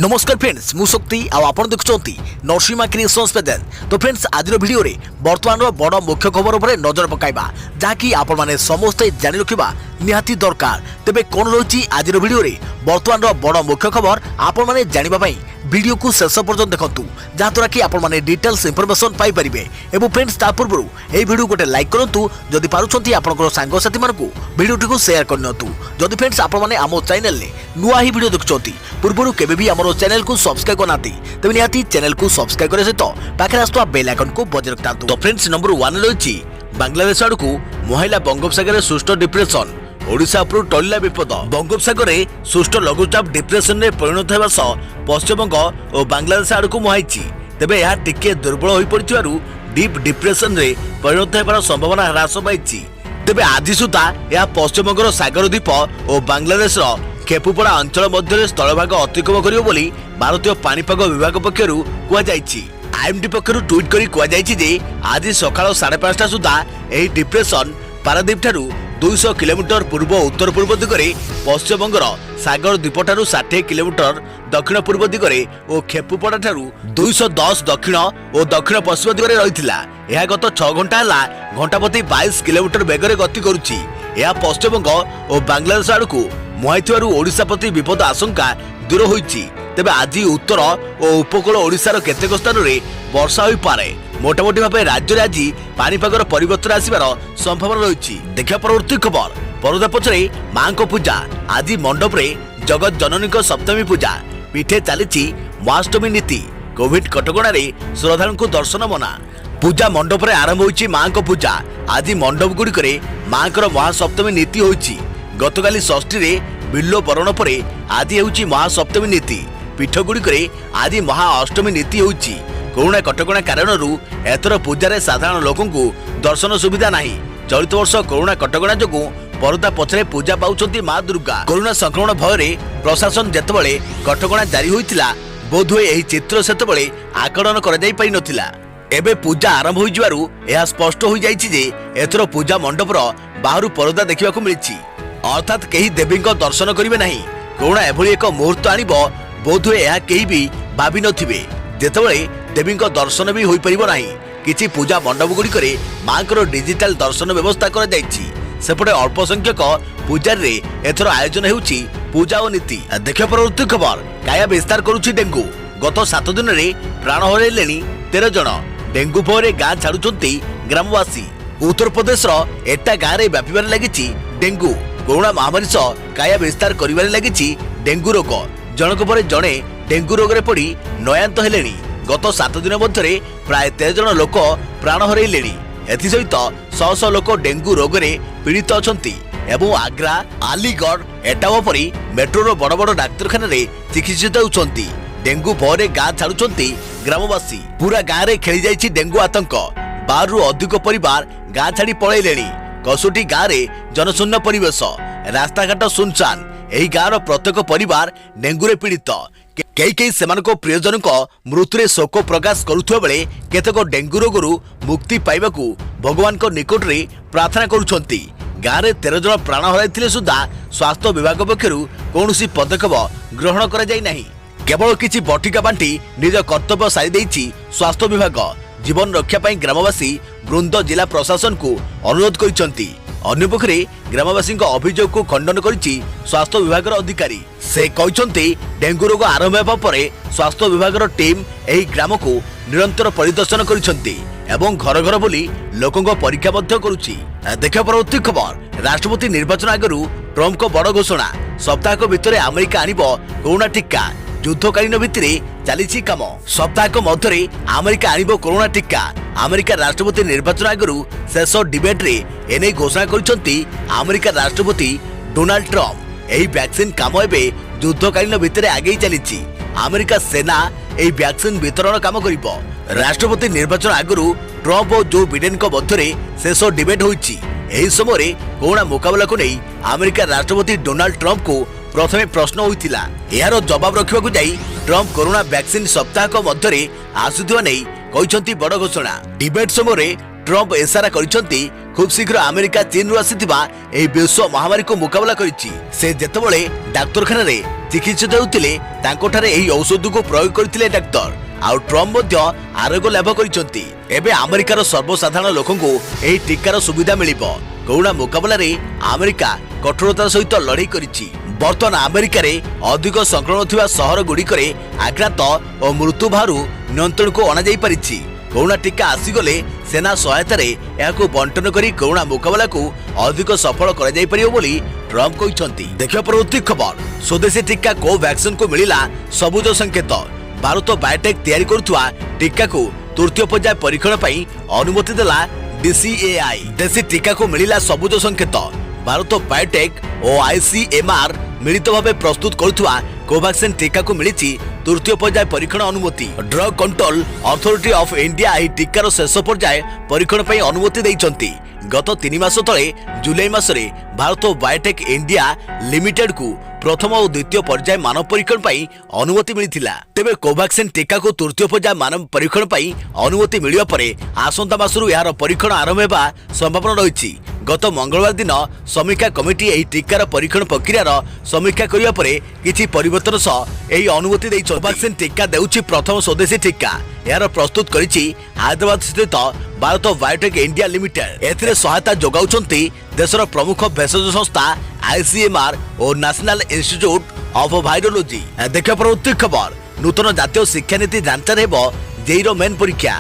नमस्कार फ्रेंड्स मु शक्ति आपण देखुंती नरसिंहा क्रिएशंस प्रेजेंट। तो फ्रेंड्स आज वीडियो रे वर्तमान बड़ मुख्य खबर उपर नजर पकाइबा जहाँकि आपण माने समस्ते जानि रखिबा निहाती दरकार। तेबे कोन रही आज वीडियो रे वर्तमान बड़ मुख्य खबर आपण माने जानिबा पई वीडियो को शेष पर्यंत देखंतु जहाँद्वारा कि आपण माने डिटेल्स इंफॉर्मेशन पाई परिबे। एवं फ्रेंड्स ता पूर्व ए वीडियो गोटे लाइक करंतु जदि पारुछंती आपनकर सांग साथी मानकु वीडियो को शेयर करनतु। जदि फ्रेंड्स आपण माने आमो चैनल ले नुआ ही वीडियो देखुछंती पूर्व केबे भी हमरो चैनल को सब्सक्राइब करनाती तबे निहाती चैनल को सब्सक्राइब करे सहित पाखे आस्तुवा बेल आइकन को बजाय रखतांतु। तो फ्रेंड्स नंबर 1 रही बांग्लादेश आड़कू महिला बंगोपसागर सुष्ट डिप्रेशन ओडिशा उपर टलिला विपद। बंगोपसागर सुष्ट लघुचाप डिप्रेशन में परिणत होगा सह पश्चिमबंग और बांग्लादेश आड़कू मुहाई। तेबे यह टिके दुर्बल हो पड़ू डीप डिप्रेशन रे परिणत होबार संभावना ह्रास पाई। तेबे आज सुधा यह पश्चिमबंगर सागर द्वीप और बांग्लादेश खेपुपड़ा अंचल मध्य स्थलभाग अतिक्रम करियो बोली भारतीय पाणीपाग विभाग पक्षरु कुआଯାଇଛି। आईएमडी पक्षरु ट्वीट करी कुआଯାଇଛି जे आज सकाळ 5:30 सुधा एही डिप्रेशन पारादीप ठारू 200 किलोमीटर पूर्व उत्तर पूर्व दिगरे पश्चिमबंगर सागर द्वीपठारू 60 किलोमीटर दक्षिण पूर्व दिगरे और खेपुपड़ा ठारू 210 दक्षिण और दक्षिण पश्चिम दिगरे रहिथिला। यह गत 6 घंटा हला घंटा प्रति 22 किलोमीटर बेगरे गति करुछि। यह पश्चिमबंग और बांग्लादेश आड़कू मुहाइथिबारु ओडिशा प्रति विपद आशंका दूर होइछि। तेबे आज उत्तर और उपकूल ओडिशार केतेक स्थान रे वर्षा होई पारे। मोटामोटी भाव राज्य में आज पानीपागर परिवर्तन आसबार संभावना रही। देखा परवर्ती खबर परदा पछरे मां को पूजा आज मंडप रे जगत जननी सप्तमी पूजा पीठे चली महाअष्टमी नीति। कोविड कटकणा रे श्रद्धालु को दर्शन मना। पूजा मंडप रे आरंभ होइछि मां को पूजा। आज मंडप गुड़िक मां को महासप्तमी नीति होइछि। गतकाली षष्ठी रे बिल्लो बरण पर आज होइछि महासप्तमी नीति। पीठ गुड़िक आज महाअष्टमी नीति होइछि। कोरोना कटकणा कारण एथर पूजा साधारण लोक दर्शन सुविधा नहीं। चलित वर्ष कोरोना कटकणा जो परदा पछरे पूजा पाउछंती मां दुर्गा। कोरोना संक्रमण भय प्रशासन जेतबेले कटकणा जारी होइतिला बोधहुए एही चित्र सेतबेले आकलन करा जाई पाई नथिला। एबे पूजा आरंभ होई जिवारु यह स्पष्ट होई जाईछि जे एथर पूजा मंडपर बाहरु परदा देखिबाकू मिलिछि। अर्थात केही देवींको दर्शन करिवे नहीं। कोरोना एभली एक मुहूर्त आनिबो बोधहुए यह केही भी भाबी नथिबे जेतबेले देवींको दर्शन भी होई परिबो नाही। किछि पूजा मंडप गुड़िकरे मांकर डिजिटल दर्शन व्यवस्था करा जाईछि। सेपटे अल्प संख्यक पूजारी एथर आयोजन हेउछि पूजा और नीति। देखिया परवर्ती खबर काया विस्तार करुछि डेंगू। गत 7 दिन रे प्राण हरैलेनी 13 जन। डेंगू भୟରେ गाँ छाड़ुछंती ग्रामवासी। उत्तर प्रदेश एटा गाँ रे व्यापिबार लागिछि डेंगू। कोरोना महामारी सह काया विस्तार करिबार लागिछि डेंगू रोग। जनक पर जणे डेंगू रोग रे पड़ी नयांत हेलेनी। गत 7 दिन मध्य प्राय 13 जन लोक प्राण हरैलेनी। एथिसहित शह शह लोक डेंगू रोग रे पीड़ित अछंती एवं आग्रा अलीगढ़ एटावा परी मेट्रोर बड़ बड़ डाक्तरखाना रे चिकित्सित होउछंती। डेंगू भୟରେ गाँ छाड़ुछंती ग्रामवासी। पूरा गाँ रे खेली जाइछि डेंगू आतंक। 12 रु अधिक परिवार गाँ छाड़ी पळैलेनी। कसुटी गाँ रे जनशून्य परिवेश, रास्ताघाट सुनसान। एही गाँर प्रत्येक परिवार डेंगू रे पीड़ित। कई सेमानको प्रियजन मृत्यु शोक प्रकाश करुवा बेले केतक डेंगू रोगरू मुक्ति पाइबाकू भगवान को निकट रे प्रार्थना करुछंती। गाँव में 13 जन प्राण हराइथिले सुधा स्वास्थ्य विभाग पक्षरु कौनसी पदक्षेप ग्रहण करा जाई नाही। केवल किछि बटिका बांटी निज कर्तव्य सारी देइछि स्वास्थ्य विभाग। जीवन रक्षा पाई ग्रामवासी वृंद जिला प्रशासन को अनुरोध करिसंती। अन्य पक्षरे ग्रामवासी अभियोग को खंडन करिछि स्वास्थ्य विभाग अधिकारी। से कहते डेंगू रोग आरंभ होगा पर स्वास्थ्य विभाग टीम एही ग्राम को निरंतर परिदर्शन करिसंती एवं घर घर बोली लोकों परीक्षा करुछि। देखा परवर्ती खबर राष्ट्रपति निर्वाचन आगरू ट्रम्प को बड़ घोषणा। सप्ताह भितर अमेरिका आनिबो कोरोना टीका। युद्धकालीन भित्तिरे चलीछि काम। सप्ताह मध्य अमेरिका आनिबो कोरोना टीका। अमेरिका राष्ट्रपति निर्वाचन आगरू शेष डिबेट रे एने घोषणा करिसंती अमेरिका राष्ट्रपति डोनाल्ड ट्रम्प। एही वैक्सीन काम एबे युद्धकालीन भित्तिरे आगे चलीछि। अमेरिका सेना एही वैक्सीन वितरण काम करिबो। राष्ट्रपति निर्वाचन आगरू ट्रम्प और जो बिडेन को मध्य शेष डिबेट होइछि। एही समय कोरोना मुकाबला को नहीं अमेरिका राष्ट्रपति डोनाल्ड ट्रम्प को प्रथमे प्रश्न होइतिला। यार जवाब रखिबाकू जाई ट्रम्प कोरोना वैक्सीन सप्ताह मध्य आसुथिबा नै कहिसंती बड़ घोषणा। डिबेट समय ट्रम्प इशारा करिसंती खूब शीघ्र अमेरिका चीन रु आसीथिबा एही विश्व महामारी को मुकाबला करिछि। से जेतेबेले डाक्तरखाना रे ଚିକିତ୍ସିତ ହେଉଥିଲେ ତାଙ୍କଠାରେ ଏହି ଔଷଧକୁ ପ୍ରୟୋଗ କରିଥିଲେ ଡାକ୍ତର। ଆଉ ଟ୍ରମ୍ପ ମଧ୍ୟ ଆରୋଗ୍ୟ ଲାଭ କରିଛନ୍ତି। ଏବେ ଆମେରିକାର ସର୍ବସାଧାରଣ ଲୋକଙ୍କୁ ଏହି ଟିକାର ସୁବିଧା ମିଳିବ। କରୋନା ମୁକାବିଲାରେ ଆମେରିକା କଠୋରତାର ସହିତ ଲଢ଼େଇ କରିଛି। ବର୍ତ୍ତମାନ ଆମେରିକାରେ ଅଧିକ ସଂକ୍ରମଣ ଥିବା ସହର ଗୁଡ଼ିକରେ ଆଘାତ ଓ ମୃତ୍ୟୁଭାରରୁ ନିୟନ୍ତ୍ରଣକୁ ଅଣାଯାଇପାରିଛି। କରୋନା ଟିକା ଆସିଗଲେ ସେନା ସହାୟତାରେ ଏହାକୁ ବଣ୍ଟନ କରି କରୋନା ମୁକାବିଲାକୁ ଅଧିକ ସଫଳ କରାଯାଇପାରିବ ବୋଲି ଟ୍ରମ୍ପ କହିଛନ୍ତି। ଦେଖିବା ପରବର୍ତ୍ତୀ ଖବର, ସ୍ୱଦେଶୀ ଟିକା କୋଭ୍ୟାକ୍ସିନକୁ ମିଳିଲା ସବୁଜ ସଂକେତ। ଭାରତ ବାୟୋଟେକ୍ ତିଆରି କରୁଥିବା ଟିକାକୁ ତୃତୀୟ ପର୍ଯ୍ୟାୟ ପରୀକ୍ଷଣ ପାଇଁ ଅନୁମତି ଦେଲା DCAI। ଦେଶୀ ଟିକାକୁ ମିଳିଲା ସବୁଜ ସଂକେତ। ଭାରତ ବାୟୋଟେକ୍ ଓ ICMR ମିଳିତ ଭାବେ ପ୍ରସ୍ତୁତ କରୁଥିବା କୋଭାକ୍ସିନ ଟିକାକୁ ମିଳିଛି ତୃତୀୟ ପର୍ଯ୍ୟାୟ ପରୀକ୍ଷଣ ଅନୁମତି। Drug control authority of India ଏହି ଟିକାର ଶେଷ ପର୍ଯ୍ୟାୟ ପରୀକ୍ଷଣ ପାଇଁ ଅନୁମତି ଦେଇଛନ୍ତି। ଗତ 3 ମାସ ତଳେ ଜୁଲାଇ ମାସରେ ଭାରତ ବାୟୋଟେକ୍ ଇଣ୍ଡିଆ ଲିମିଟେଡ୍କୁ ପ୍ରଥମ ଓ ଦ୍ୱିତୀୟ ପର୍ଯ୍ୟାୟ ମାନବ ପରୀକ୍ଷଣ ପାଇଁ ଅନୁମତି ମିଳିଥିଲା। ତେବେ କୋଭାକ୍ସିନ ଟିକାକୁ ତୃତୀୟ ପର୍ଯ୍ୟାୟ ମାନବ ପରୀକ୍ଷଣ ପାଇଁ ଅନୁମତି ମିଳିବା ପରେ ଆସନ୍ତା ମାସରୁ ଏହାର ପରୀକ୍ଷଣ ଆରମ୍ଭ ହେବା ସମ୍ଭାବନା ରହିଛି। ଗତ ମଙ୍ଗଳବାର ଦିନ ସମୀକ୍ଷା କମିଟି ଏହି ଟିକାର ପରୀକ୍ଷଣ ପ୍ରକ୍ରିୟାର ସମୀକ୍ଷା କରିବା ପରେ କିଛି ପରିବର୍ତ୍ତନ ସହ ଏହି ଅନୁମତି ଦେଇଛନ୍ତି। କୋଭାକ୍ସିନ ଟିକା ଦେଉଛି ପ୍ରଥମ ସ୍ୱଦେଶୀ ଟିକା। ଏହାର ପ୍ରସ୍ତୁତ କରିଛି ହାଇଦ୍ରାବାଦ ସ୍ଥିତ ଭାରତ ବାୟୋଟେକ୍ ଇଣ୍ଡିଆ ଲିମିଟେଡ୍। ଏଥିରେ ସହାୟତା ଯୋଗାଉଛନ୍ତି ଦେଶର ପ୍ରମୁଖ ଭେଷଜ ସଂସ୍ଥା ICMR O national institute of virology. ଦେଖିବା ପରବର୍ତ୍ତୀ ଖବର, ନୂତନ ଜାତୀୟ ଶିକ୍ଷାନୀତି ଢାଞ୍ଚାରେ ହେବ ଜେଇର ମେନ୍ ପରୀକ୍ଷା।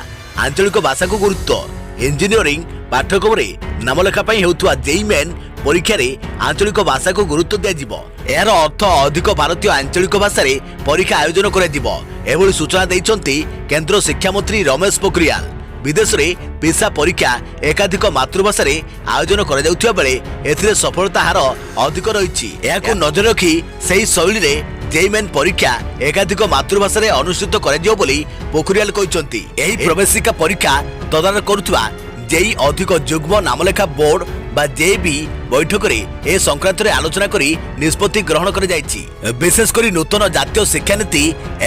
ଆଞ୍ଚଳିକ ଭାଷାକୁ ଗୁରୁତ୍ୱ। ଇଞ୍ଜିନିୟରିଂ ପାଠ୍ୟକ୍ରମରେ ନାମଲେଖା ପାଇଁ ହେଉଥିବା ଜେଇ ମେନ୍ ପରୀକ୍ଷାରେ ଆଞ୍ଚଳିକ ଭାଷାକୁ ଗୁରୁତ୍ୱ ଦିଆଯିବ। ଏହାର ଅର୍ଥ ଅଧିକ ଭାରତୀୟ ଆଞ୍ଚଳିକ ଭାଷାରେ ପରୀକ୍ଷା ଆୟୋଜନ କରାଯିବ। ଏଭଳି ସୂଚନା ଦେଇଛନ୍ତି କେନ୍ଦ୍ର ଶିକ୍ଷାମନ୍ତ୍ରୀ ରମେଶ ପୋଖରିଆଲ। ବିଦେଶରେ ପିସା ପରୀକ୍ଷା ଏକାଧିକ ମାତୃଭାଷାରେ ଆୟୋଜନ କରାଯାଉଥିବା ବେଳେ ଏଥିରେ ସଫଳତା ହାର ଅଧିକ ରହିଛି। ଏହାକୁ ନଜର ରଖି ସେହି ଶୈଳୀରେ ଜେଇ ମେନ୍ ପରୀକ୍ଷା ଏକାଧିକ ମାତୃଭାଷାରେ ଅନୁଷ୍ଠିତ କରାଯିବ ବୋଲି ପୋଖରିଆଲ କହିଛନ୍ତି। ଏହି ପ୍ରବେଶିକା ପରୀକ୍ଷା ତଦାରଖ କରୁଥିବା ଜେଇ ଅଧିକ ଯୁଗ୍ମ ନାମଲେଖା ବୋର୍ଡ ବା ଜେବି ବୈଠକରେ ଏ ସଂକ୍ରାନ୍ତରେ ଆଲୋଚନା କରି ନିଷ୍ପତ୍ତି ଗ୍ରହଣ କରାଯାଇଛି। ବିଶେଷ କରି ନୂତନ ଜାତୀୟ ଶିକ୍ଷାନୀତି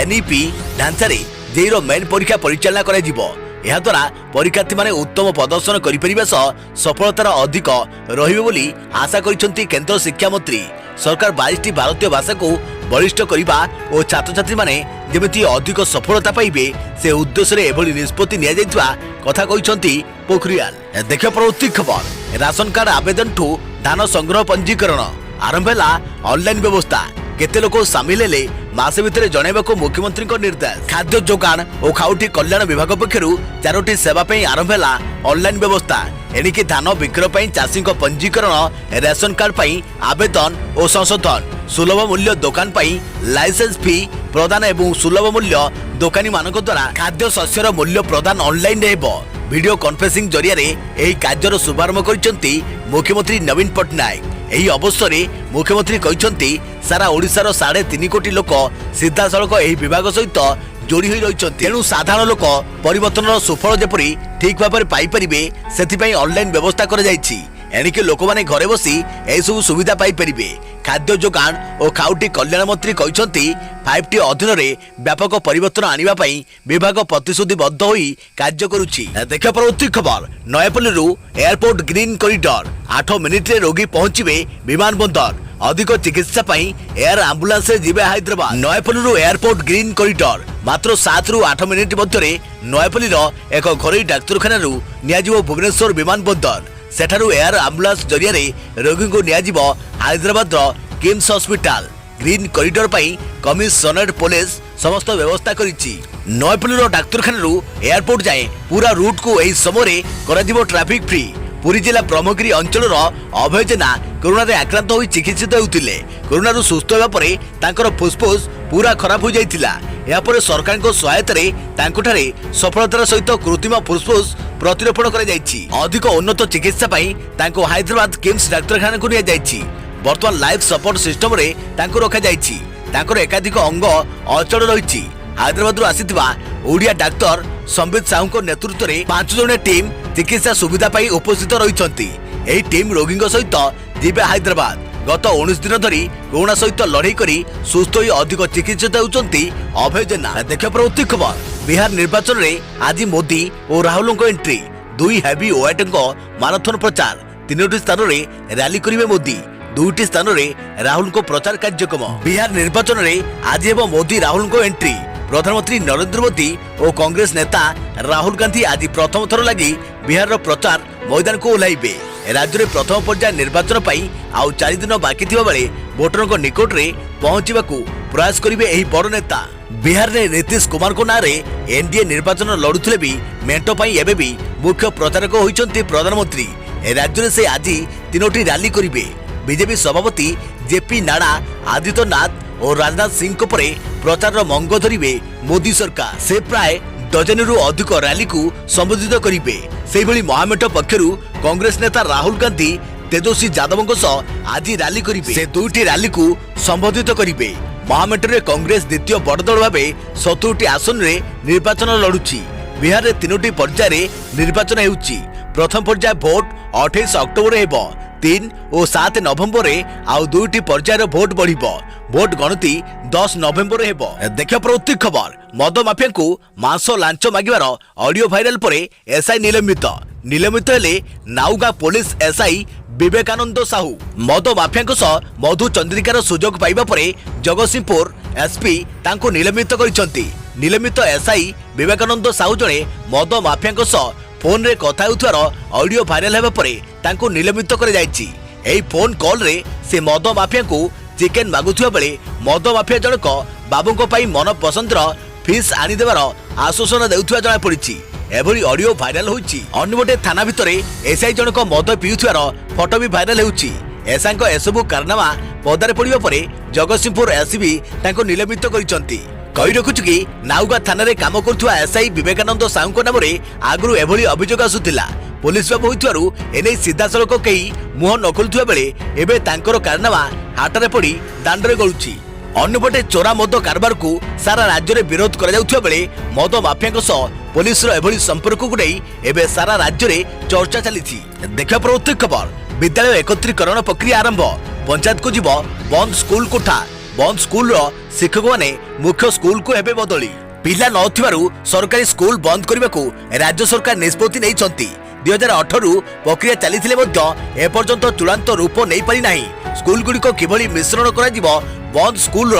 NEP ଢାଞ୍ଚାରେ ଜେଇର ମେନ୍ ପରୀକ୍ଷା ପରିଚାଳନା କରାଯିବ। ଏହାଦ୍ୱାରା ପରୀକ୍ଷାର୍ଥୀମାନେ ଉତ୍ତମ ପ୍ରଦର୍ଶନ କରିପାରିବା ସହ ସଫଳତାର ଅଧିକ ରହିବେ ବୋଲି ଆଶା କରିଛନ୍ତି କେନ୍ଦ୍ର ଶିକ୍ଷାମନ୍ତ୍ରୀ। ସରକାର 22ଟି ଭାରତୀୟ ଭାଷାକୁ ବଳିଷ୍ଠ କରିବା ଓ ଛାତ୍ରଛାତ୍ରୀମାନେ ଯେମିତି ଅଧିକ ସଫଳତା ପାଇବେ ସେ ଉଦ୍ଦେଶ୍ୟରେ ଏଭଳି ନିଷ୍ପତ୍ତି ନିଆଯାଇଥିବା କଥା କହିଛନ୍ତି ପୋଖରିଆଲ। ଦେଖିବା ପରବର୍ତ୍ତୀ ଖବର, ରାସନ କାର୍ଡ ଆବେଦନଠୁ ଧାନ ସଂଗ୍ରହ ପଞ୍ଜୀକରଣ ଆରମ୍ଭ ହେଲା ଅନଲାଇନ ବ୍ୟବସ୍ଥା। କେତେ ଲୋକ ସାମିଲ ହେଲେ ମାସେ ଭିତରେ ଜଣାଇବାକୁ ମୁଖ୍ୟମନ୍ତ୍ରୀଙ୍କ ନିର୍ଦ୍ଦେଶ। ଖାଦ୍ୟ ଯୋଗାଣ ଓ ଖାଉଟି କଲ୍ୟାଣ ବିଭାଗ ପକ୍ଷରୁ 4ଟି ସେବା ପାଇଁ ଆରମ୍ଭ ହେଲା ଅନଲାଇନ ବ୍ୟବସ୍ଥା। ଏଣିକି ଧାନ ବିକ୍ରୟ ପାଇଁ ଚାଷୀଙ୍କ ପଞ୍ଜୀକରଣ, ରେସନ କାର୍ଡ ପାଇଁ ଆବେଦନ ଓ ସଂଶୋଧନ, ସୁଲଭ ମୂଲ୍ୟ ଦୋକାନ ପାଇଁ ଲାଇସେନ୍ସ ଫି ପ୍ରଦାନ ଏବଂ ସୁଲଭ ମୂଲ୍ୟ ଦୋକାନୀମାନଙ୍କ ଦ୍ୱାରା ଖାଦ୍ୟ ଶସ୍ୟର ମୂଲ୍ୟ ପ୍ରଦାନ ଅନଲାଇନରେ ହେବ। ଭିଡିଓ କନଫରେନ୍ସିଂ ଜରିଆରେ ଏହି କାର୍ଯ୍ୟର ଶୁଭାରମ୍ଭ କରିଛନ୍ତି ମୁଖ୍ୟମନ୍ତ୍ରୀ ନବୀନ ପଟ୍ଟନାୟକ। ଏହି ଅବସରରେ ମୁଖ୍ୟମନ୍ତ୍ରୀ କହିଛନ୍ତି ସାରା ଓଡ଼ିଶାର 3.5 କୋଟି ଲୋକ ସିଧାସଳଖ ଏହି ବିଭାଗ ସହିତ ଯୋଡ଼ି ହୋଇ ରହିଛନ୍ତି। ତେଣୁ ସାଧାରଣ ଲୋକ ପରିବର୍ତ୍ତନର ସୁଫଳ ଯେପରି ଠିକ୍ ଭାବରେ ପାଇପାରିବେ ସେଥିପାଇଁ ଅନଲାଇନ ବ୍ୟବସ୍ଥା କରାଯାଇଛି। ଏଣିକି ଲୋକମାନେ ଘରେ ବସି ଏହିସବୁ ସୁବିଧା ପାଇପାରିବେ। ଖାଦ୍ୟ ଯୋଗାଣ ଓ ଖାଉଟି କଲ୍ୟାଣ ମନ୍ତ୍ରୀ କହିଛନ୍ତି 5T ଅଧୀନରେ ବ୍ୟାପକ ପରିବର୍ତ୍ତନ ଆଣିବା ପାଇଁ ବିଭାଗ ପ୍ରତିଶ୍ରୁତିବଦ୍ଧ ହୋଇ କାର୍ଯ୍ୟ କରୁଛି। ଦେଖିବା ପରବର୍ତ୍ତୀ ଖବର, ନୟାପଲ୍ଲୀରୁ ଏୟାରପୋର୍ଟ ଗ୍ରୀନ୍ କରିଡର 8 ମିନିଟ୍ରେ ରୋଗୀ ପହଞ୍ଚିବେ ବିମାନ ବନ୍ଦର। ଅଧିକ ଚିକିତ୍ସା ପାଇଁ ଏୟାର ଆମ୍ବୁଲାନ୍ସରେ ଯିବେ ହାଇଦ୍ରାବାଦ। ନୟାପଲ୍ଲୀରୁ ଏୟାରପୋର୍ଟ ଗ୍ରୀନ୍ କରିଡର ମାତ୍ର 7ରୁ 8 ମିନିଟ୍ ମଧ୍ୟରେ ନୟାପଲ୍ଲୀର ଏକ ଘରୋଇ ଡାକ୍ତରଖାନାରୁ ନିଆଯିବ ଭୁବନେଶ୍ୱର ବିମାନ ବନ୍ଦର। ସେଠାରୁ ଏୟାର ଆମ୍ବୁଲାନ୍ସ ଜରିଆରେ ରୋଗୀଙ୍କୁ ନିଆଯିବ ହାଇଦ୍ରାବାଦର କିମ୍ସ ହସ୍ପିଟାଲ। ଗ୍ରୀନ୍ କରିଡର ପାଇଁ କମିଶନରେଟ ପୋଲିସ ସମସ୍ତ ବ୍ୟବସ୍ଥା କରିଛି। ନୟାପଲ୍ଲୀର ଡାକ୍ତରଖାନାରୁ ଏୟାରପୋର୍ଟ ଯାଏଁ ପୁରା ରୁଟ୍କୁ ଏହି ସମୟରେ କରାଯିବ ଟ୍ରାଫିକ୍ ଫ୍ରି। ପୁରୀ ଜିଲ୍ଲା ବ୍ରହ୍ମଗିରି ଅଞ୍ଚଳର ଅଭୟ ଜେନା କରୋନାରେ ଆକ୍ରାନ୍ତ ହୋଇ ଚିକିତ୍ସିତ ହେଉଥିଲେ। କରୋନାରୁ ସୁସ୍ଥ ହେବା ପରେ ତାଙ୍କର ଫୁସ୍ଫୁସ୍ ପୁରା ଖରାପ ହୋଇଯାଇଥିଲା। ଏହାପରେ ସରକାରଙ୍କ ସହାୟତାରେ ତାଙ୍କଠାରେ ସଫଳତାର ସହିତ କୃତ୍ରିମ ଫୁସ୍ଫୁସ୍ ପ୍ରତିରୋପଣ କରାଯାଇଛି। ଅଧିକ ଉନ୍ନତ ଚିକିତ୍ସା ପାଇଁ ତାଙ୍କୁ ହାଇଦ୍ରାବାଦ କିମ୍ସ ଡାକ୍ତରଖାନାକୁ ନିଆଯାଇଛି। ବର୍ତ୍ତମାନ ଲାଇଫ୍ ସପୋର୍ଟ ସିଷ୍ଟମରେ ତାଙ୍କୁ ରଖାଯାଇଛି। ତାଙ୍କର ଏକାଧିକ ଅଙ୍ଗ ଅଚଳ ରହିଛି। ହାଇଦ୍ରାବାଦରୁ ଆସିଥିବା ଓଡ଼ିଆ ଡାକ୍ତର ସମ୍ବିତ ସାହୁଙ୍କ ନେତୃତ୍ୱରେ 5 ଜଣିଆ ଟିମ୍ ଚିକିତ୍ସା ସୁବିଧା ପାଇଁ ଉପସ୍ଥିତ ରହିଛନ୍ତି। ଏହି ଟିମ୍ ରୋଗୀଙ୍କ ସହିତ ଯିବେ ହାଇଦ୍ରାବାଦ। ଗତ 19 ଦିନ ଧରି କରୋନା ସହିତ ଲଢ଼େଇ କରି ସୁସ୍ଥ ହୋଇ ଅଧିକ ଚିକିତ୍ସିତ ହେଉଛନ୍ତି ଅଭୟ ଜେନା। ଦେଖିବା ପରବର୍ତ୍ତୀ ଖବର, ବିହାର ନିର୍ବାଚନରେ ଆଜି ମୋଦି ଓ ରାହୁଲଙ୍କ ଏଣ୍ଟ୍ରି। 2 ହେଭି ୱେଟ୍ଙ୍କ ମାରାଥନ ପ୍ରଚାର। 3ଟି ସ୍ଥାନରେ ର୍ୟାଲି କରିବେ ମୋଦି। दुईटी स्थान में राहुल को प्रचार कार्यक्रम। बिहार निर्वाचन में आज हेब मोदी राहुल को एंट्री। प्रधानमंत्री नरेंद्र मोदी और कांग्रेस नेता राहुल गांधी आज प्रथम थर लगी बिहार प्रचार मैदान को ओह्लैबे। राज्य में प्रथम पर्याय निर्वाचन पर आउ 4 दिन बाकी थिबा बेले भोटरों निकट में पहुंचा प्रयास करेंगे यही बड़ नेता। बिहार में नीतीश कुमार को नारे एनडीए निर्वाचन लड़ुले भी मेंट एवं भी मुख्य प्रचारक होइचंती प्रधानमंत्री। राज्य में से आज 3टी रैली करेंगे। बीजेपी सभापति जेपी नाडा, आदित्यनाथ और राजनाथ सिंह को परे प्रचार मंग धरिबे मोदी सरकार। से प्राय डजनरु अधिक रैली को संबोधित करेंगे। से भली महामेंट पक्षरु कांग्रेस नेता राहुल गांधी तेजस्वी यादव आज रैली करेंगे। से 2टी रैली को संबोधित करेंगे। महामेंट में कांग्रेस द्वितीय बड़ दल भाव 70टी आसन में निर्वाचन लड़ुची। बिहार में 3टी पर्याय निर्वाचन होउची। प्रथम पर्याय भोट 28 अक्टोबर हेब। 3 और 7 नवेम्बर आउ 2टी पर्यायर भोट बढ़िबो। भोट गणति 10 नवेम्बर हेब। देखा प्रवृत्ति खबर। मद माफिया को मांस लांच मागिबार ऑडियो भाइराल पर एसआई निलंबित हेले नाउगा पुलिस एसआई विवेकानंद साहू। मद माफिया सह मधु चंद्रिकार सुजोग पाइबा परे जगतसिंहपुर एसपी तांको निलंबित करिसंती। निलंबित एसआई विवेकानंद साहू जणे मद माफिया सह फोन रे कथा हेउथार ऑडियो भाइराल हेबा परे तांको निलंबित करे जायछि। एही फोन कॉल रे से मद माफिया को चिकेन मागुथुआ बेले मद माफिया जनक बाबूंको पाई मन पसंदर फिश आनी देवार आश्वासन देउथुआ जणा पड़िछि। एभली ऑडियो भाइराल होइछि। अन्यपटे थाना भितरे एसआई जनक मद पिउथुआर फोटो भी भाइराल होइछि। एसआईको एसबु कारनामा पदारे पड़िबा परे जगतसिंहपुर एसपी तांको निलंबित करिसंती। कही रखुछु कि नाउगा थाना रे काम करथुआ एसआई विवेकानंद साहू नाम रे आगरु एभली अभियोग आसुतिला। पुलिस बाबू होइथुआरु एनै सीधा सड़क कही मुह न खोलुथुआ बेले एबे तांकर कारनामा हाटरे पड़ी दांडरे गळुछि। अन्यपटे चोरा मद कारबार को सारा राज्य में विरोध करा जाउथुआ बेले मद माफिया सह पुलिस एभली संपर्क को नहीं एबे सारा राज्य में चर्चा चली। देखा प्रवृत्ति खबर। विद्यालय एकत्रीकरण प्रक्रिया आरंभ। पंचायत को जीव बंद स्कूल कोठा। बंद स्कूल शिक्षक माने मुख्य स्कूल को हेबे बदली। पिला नथिबारु सरकारी स्कूल बंद करने को राज्य सरकार निष्पत्ति नहीं। 2018 प्रक्रिया चली एपर्यंत चूड़ांत रूप नहीं पारि नाही। स्कूल गुड़िक किभली मिश्रण करा बंद स्कूल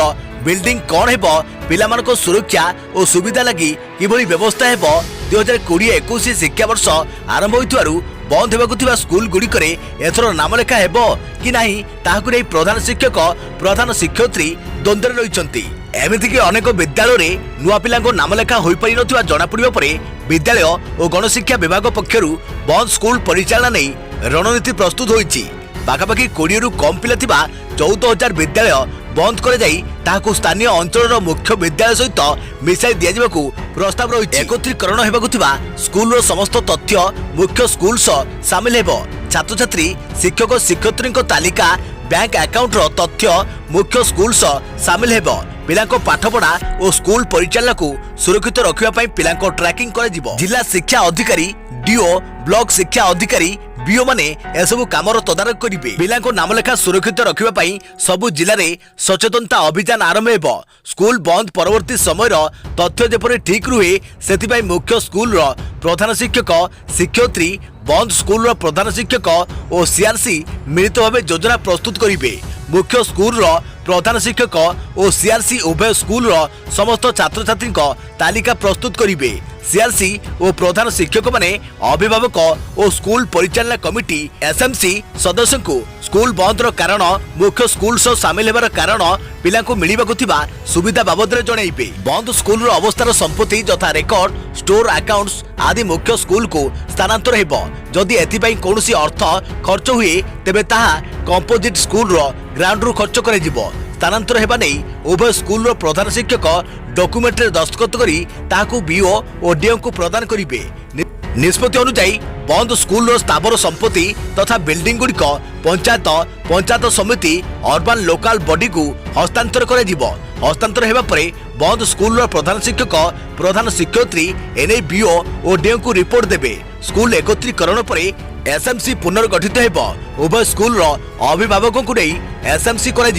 बिल्डिंग कौन हेबो, पिलामानको सुरक्षा और सुविधा लगी किभली व्यवस्था हेबो। 2020-21 शिक्षा वर्ष आरंभ होइतवारु बंद हेबाकु थिबा स्कूल गुड़िक एथर नामलेखा हेबो कि नाही ताहाकु नै प्रधान शिक्षक प्रधान शिक्षयित्री द्वंद्व रहिसंती। एमितिकी अनेक विद्यालय रे नुआ पिलांको नामलेखा होई पारि नथिबा जणा पड़िबा परे विद्यालय और गणशिक्षा विभाग पक्षरु बंद स्कूल परिचालना नै रणनीति प्रस्तुत होइछि। पाखापाखि 20 रु कम पिला थिबा 14,000 विद्यालय बंद कर जाई ताहाकु स्थानीय अंचल मुख्य विद्यालय सहित मिसाई दिया जिबाकु प्रस्ताव रही। एकत्रीकरण हेबाकु थिबा स्कूल समस्त तथ्य मुख्य स्कूल सामिल हेबो। छात्र छात्री शिक्षक शिक्षयित्री तालिका बैंक अकाउंट तथ्य मुख्य स्कूल सामिल हेबो। पिलांको पाठपढ़ा और स्कूल परिचालना को सुरक्षित रखिबा पई पिलांको ट्रैकिंग कर जिवो। जिला शिक्षा अधिकारी डीओ ब्लॉक शिक्षा अधिकारी बीओ माने एसबु कामर तदारक करिवे। पिलांको नामलेखा सुरक्षित रखिबा पई सबु जिल्ला रे सचेतनता अभियान आरंभ हेबो। स्कूल बंद परवर्ती समय तथ्य जेपरि ठीक रुहे सेतिपई मुख्य स्कूल प्रधान शिक्षक शिक्षयित्री बंद स्कूल प्रधान शिक्षक और सीआरसी मिलित भाव योजना प्रस्तुत करिवे। मुख्य स्कूल प्रधान शिक्षक और सीआरसी उभय स्कूल समस्त छात्र छात्री तालिका प्रस्तुत करिवे। सीआरसी और प्रधान शिक्षक माने अभिभावक और स्कूल परिचालना कमिटी एसएमसी सदस्य को स्कूल बंद कारण मुख्य स्कूल सामिल होबार कारण पिला को मिलिबाकु थिबा सुविधा बाबद जणाइबे। बंद स्कूल अवस्थार संपत्ति यथा रेकर्ड स्टोर अकाउंट्स आदि मुख्य स्कूल को स्थानांतर हेबो। जदि एथिपाई कोनोसी अर्थ खर्च हुए तेबे ताहा कंपोजिट स्कूल ग्राउंड रु खर्च करे जिवो। स्थानांतर हेबा नै उभय स्कूल प्रधान शिक्षक डॉक्यूमेंट रे दस्तखत करी ताहाकु बीओ और डीओ को प्रदान करिवे। निष्पत्ति अनुसार बंद स्कूल स्थावर संपत्ति तथा बिल्डिंग गुड़िक पंचायत समिति अर्बन लोकल बॉडी को हस्तांतर कर हस्तांतर हेबा परे बंद स्कूल प्रधान शिक्षक प्रधान शिक्षयित्री एने बीओ और डीओ को रिपोर्ट देबे। स्कूल एकत्रीकरण परे एसएमसी पुनर्गठित हेबो। उभय स्कूल अभिभावकों को नहीं एसएमसी कर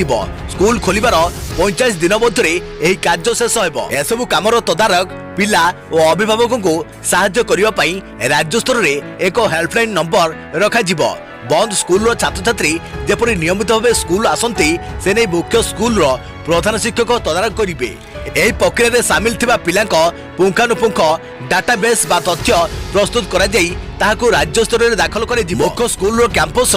स्कूल खोलिबार 45 दिन मध्य एही कार्य शेष हेबो। एसबु कामर तदारक पिला और अभिभावकों को साहाय्य करिबा पई राज्य स्तर रे एक हेल्पलाइन नंबर रखा जिवो। बंद स्कूल छात्र छात्री जेपरि नियमित भाव स्कूल आसती से नहीं मुख्य स्कूल प्रधान शिक्षक तदारख करेंगे। यह प्रक्रिया सामिल थिबा पिलांक पुंखानुपुंख डाटाबेस बा तथ्य प्रस्तुत करा जाई ताहाकु राज्य स्तर में दाखल करे जिवो। मुख्य स्कूल कैंपस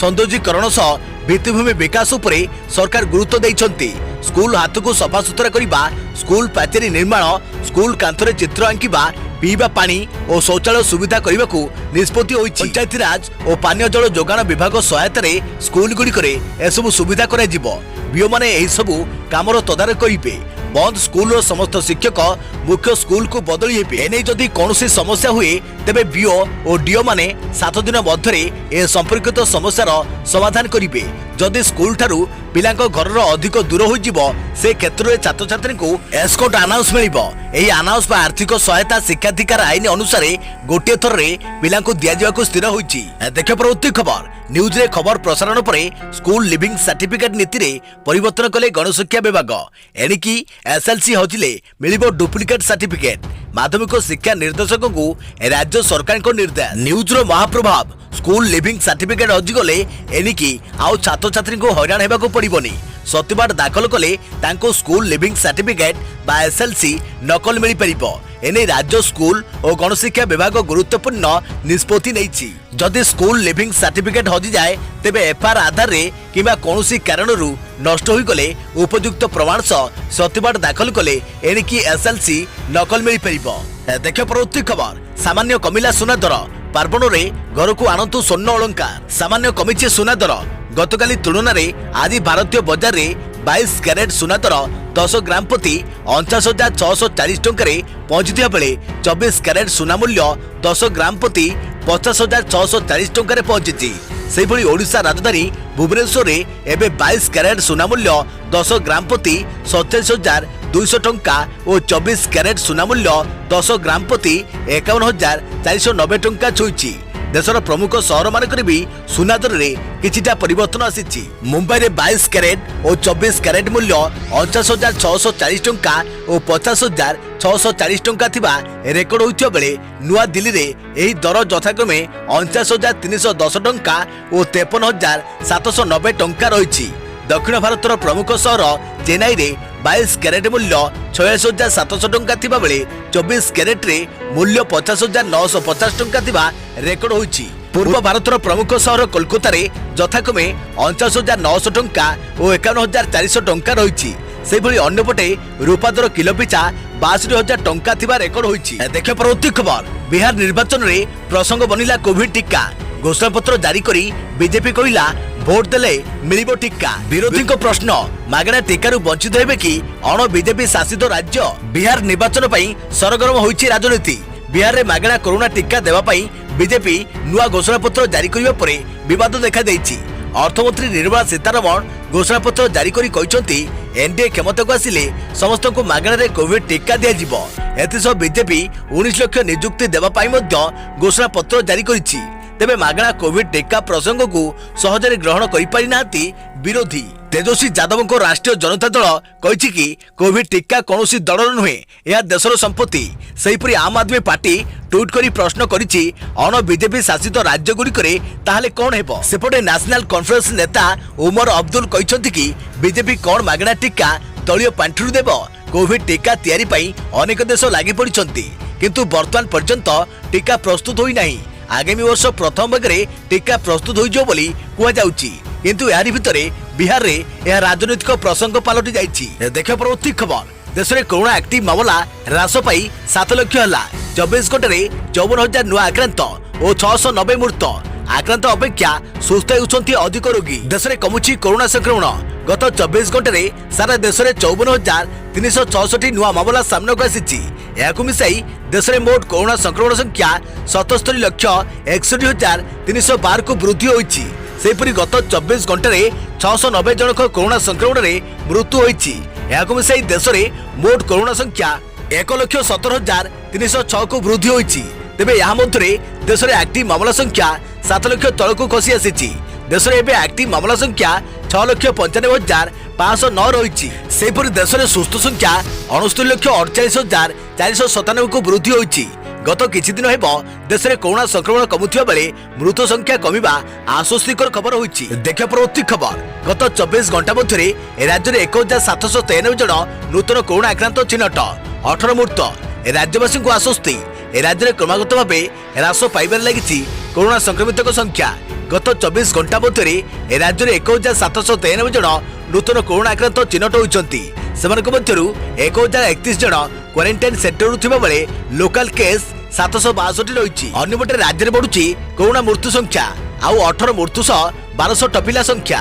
सौंदर्यीकरण सह भित्तिभूमि विकास उपरे सरकार गुरुत्व देइछंती। स्कूल हाथ को सफा सुतरा करिबा, स्कूल पाचेरी निर्माण, स्कूल कांथरे चित्र आंकिबा, पीवा पानी और शौचालय सुविधा करने को निष्पत्ति होइछि। पंचायती राज और पानीय जल जोगाण विभाग सहायता स्कूल गुड़िक एसबू सुविधा कर बीओ माने एही सबु कामर तदारख करिबे। बंद स्कूल समस्त शिक्षक मुख्य स्कूल को बदली हेबे। एने जदि कौनसी समस्या हुए तेबे बीओ और डीओ माने 7 दिन मध्य ए संपर्कित समस्यार समाधान करिबे। जदि स्कूल ठारू पिलांक घर अधिक दूर हो से क्षेत्र में छात्र छात्री को एस्कॉट अनाउंस मिलिबो। एही अनाउंस आर्थिक सहायता शिक्षाधिकार आईन अनुसार गोटे थर में पिला दिया स्थिर होइछि। देख परवर्ती खबर न्यूज रे खबर प्रसारण पर स्कूल लिविंग सर्टिफिकेट नीति रे परिवर्तन कले गणशिक्षा विभाग। एणिकी एसएलसी हजिले मिलिबो डुप्लिकेट सर्टिफिकेट। माध्यमिक शिक्षा निर्देशक को राज्य सरकार को निर्देश। न्यूज रो महाप्रभाव स्कूल लिविंग सर्टिफिकेट हजिगले एणिकी आउ छात्र छात्री को हैरान हेबाको पड़िबोनी। सत्यवाद दाखल कले तांको स्कूल लिविंग सर्टिफिकेट बा एसएलसी नकल मिल परिबो। एने राज्य स्कूल और गणशिक्षा विभाग गुरुत्वपूर्ण निष्पत्ति नैछि। जदि स्कूल लिविंग सर्टिफिकेट हजि जाए तेबे एफआर आधार रे किबा कोनोसी कारणरू नष्ट होई गले उपयुक्त प्रमाण सत्यवाद दाखल कले एणिकी एसएलसी नकल मिल परिबो। देख परवर्ती खबर सामान्य कमिला सुना दर पार्वण रे घर को आनतु स्वर्ण अलंकार। सामान्य कमिछि सुना दर। गतकाली तुलन में आज भारतीय बाजार में 22 कैरेट सुना दर 10 ग्राम प्रति 49,640 टंकार पहुंचुवा बेले 24 कैरेट सुना मूल्य 10 ग्राम प्रति 50,640 टंकार पहुंची। सेहिभଳି ओडिशा राजधानी भुवनेश्वर में एवं 22 कैरेट सुना मूल्य 10 ग्राम प्रति 47,200 टंका और 24 कैरेट सुना मूल्य 10 ग्राम प्रति 51,490 टंका छुईछि। देशर प्रमुख सहर मानक भी सुना दर में किछिटा परिवर्तन आसी। मुंबई में 22 कैरेट और 24 कैरेट मूल्य 49,640 टंका और 50,640 टंका थिबा रेकर्ड होइथिबा बेले नुआ दिल्ली रे एही दर यथाक्रमे 49,310 टंका और 53,790 टंका रहिछि। दक्षिण भारतर प्रमुख सहर चेन्नई रे 22 कैरेट मूल्य 46,700 टंका थिबा बेले 24 कैरेट रे मूल्य 50,950 टंका थिबा रेकर्ड होइछि। पूर्व भारतर प्रमुख सहर कोलकाता रे यथाक्रमे 49,900 टंका और 51,400 टंका रहिछि। सेहिभଳି अन्यपटे रूपा दर किलो पिछा 62,000 टंका थिबा रेकर्ड होइछि। देख परवर्ती खबर बिहार निर्वाचन रे प्रसंग बनिला कोविड टीका। घोषणा पत्र जारी करी बीजेपी कहिला भोट देले मिलिबो टीका। विरोधी प्रश्न मागणा टीकारु वंचित हेबे कि अण बीजेपी शासित राज्य। बिहार निर्वाचन पई सरगरम होइछि राजनीति। बिहार रे मागणा कोरोना टीका देवा पई बीजेपी नुआ घोषणा पत्र जारी करिबा परे विवाद देखा दैछि। अर्थमंत्री निर्मला सीतारमण घोषणा पत्र जारी करी कहिसंती एनडीए क्षमता को आसिले समस्त को मागणा रे कोविड टीका दिया जिवो। एथिसो बीजेपी 19 लाख नियुक्ति देवा पई मध्य घोषणा पत्र जारी करिछि। तेबे मागणा कोविड टीका प्रसंग को सहजरे ग्रहण करि पारि नांती विरोधी। तेजस्वी यादव को राष्ट्रीय जनता दल कहिछि कि कोविड टीका कौनसी दलर नुहे, यह देशर संपत्ति। सेहिपरि आम आदमी पार्टी ट्वीट करी प्रश्न करिछि अण बीजेपी शासित राज्य गुड़िकरे ताहले कोन हेबो। सेपटे नेशनल कॉन्फ्रेंस नेता उमर अब्दुल कहिसंती कि बीजेपी कोन मागणा टीका दलीय पांठिरु देबो। कोविड टीका तैयारी पई अनेक देश लागि पड़िसंती किंतु वर्तमान पर्यंत टीका प्रस्तुत होई नाही। आगामी वर्ष प्रथम भागरे टीका प्रस्तुत होइजो बोली कुआ जाउछि किंतु यारी भितरे बिहार रे यह राजनीतिक प्रसंग पलटि जाइछि। देख परवर्ती खबर देश में कोरोना एक्टिव मामला ह्रास पाई 7 लाख हला। 24 घंटे 54,000 नुआ आक्रांत और 690 मृत। आक्रांत अपेक्षा सुस्थ होउछंती अधिक रोगी। देश में कमुछि कोरोना संक्रमण। गत 24 घंटे सारा देश में 54,366 नुआ मामला सामना को आसी। याकु मिसाई देश में मोट कोरोना संक्रमण संख्या 77,61,312 को वृद्धि होइछि। सेहिपरि गत 24 घंटे 690 जनक कोरोना संक्रमण में मृत्यु होइछि। याकु मिसाई देश में मोट कोरोना संख्या 1,17,306 को वृद्धि होइछि। तेबे या मध्य देश में एक्टिव मामला संख्या 7 लाख तल को खसी आसी। देश में एबे एक्टिव मामला संख्या 6,95,509 रही। सेहिपरि देश में सुस्थ संख्या 69,48,497 को वृद्धि होइछि। गत किछि दिन हेब देश में कोरोना संक्रमण कमुथिबा बेले मृत संख्या कमिबा आश्वस्तिकर खबर होईछि। देखिया परवर्ती खबर, गत 24 घंटा मध्य राज्य में 1793 जन नूतन कोरोना आक्रांत चिन्हट, 18 मृत। राज्यवासी को आश्वस्ति, राज्य में क्रमागत भाव ह्रास पाइबार लगी कोरोना संक्रमित संख्या। गत 24 घंटा मध्य राज्य में 1793 जन नूतन कोरोना आक्रांत चिन्हट होती। 1031 जन क्वारंटाइन सेंटर थिबा बेले लोकल केस 762 रही। अन्यपटे राज्य में बढ़ुची कोरोना मृत्यु संख्या, आउ 18 मृत्यु सह 1200 टपिला संख्या।